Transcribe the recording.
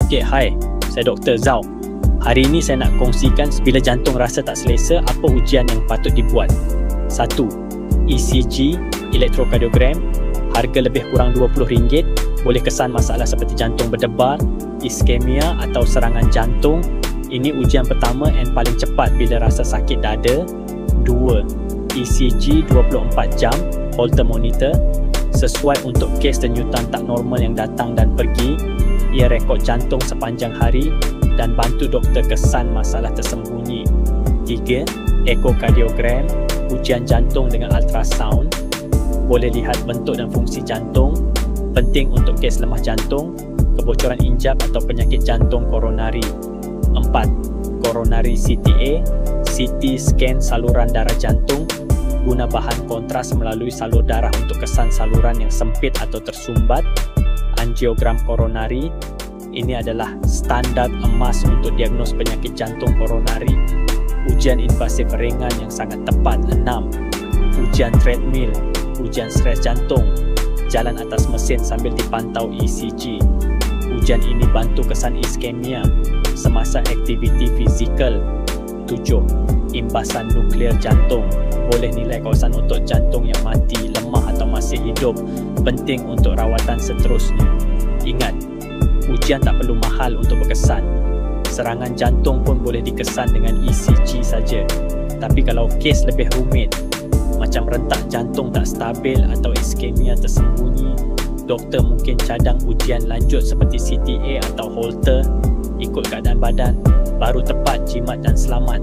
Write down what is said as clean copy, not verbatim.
Okey, hai. Saya Dr. Zhao. Hari ini saya nak kongsikan bila jantung rasa tak selesa, apa ujian yang patut dibuat. 1. ECG, elektrokardiogram. Harga lebih kurang RM20. Boleh kesan masalah seperti jantung berdebar, iskemia atau serangan jantung. Ini ujian pertama dan paling cepat bila rasa sakit dada. 2. ECG 24 jam, Holter monitor. Sesuai untuk kes denyutan tak normal yang datang dan pergi. Ia rekod jantung sepanjang hari dan bantu doktor kesan masalah tersembunyi. 3. Ekokardiogram, ujian jantung dengan ultrasound. Boleh lihat bentuk dan fungsi jantung. Penting untuk kes lemah jantung, kebocoran injap atau penyakit jantung koronari. 4. Coronary CTA, CT scan saluran darah jantung. Guna bahan kontras melalui salur darah untuk kesan saluran yang sempit atau tersumbat. Angiogram koronari, ini adalah standar emas untuk diagnos penyakit jantung koronari. Ujian invasif ringan yang sangat tepat. 6. Ujian treadmill, ujian stres jantung, jalan atas mesin sambil dipantau ECG. Ujian ini bantu kesan iskemia semasa aktiviti fizikal. 7. Imbasan nuklear jantung, boleh nilai kawasan otot jantung yang mati, lemah atau masih hidup. Penting untuk rawatan seterusnya. Ingat, ujian tak perlu mahal untuk berkesan. Serangan jantung pun boleh dikesan dengan ECG saja. Tapi kalau kes lebih rumit, macam rentak jantung tak stabil atau iskemia tersembunyi, doktor mungkin cadang ujian lanjut seperti CTA atau Holter. Ikut keadaan badan, baru tepat jimat dan selamat.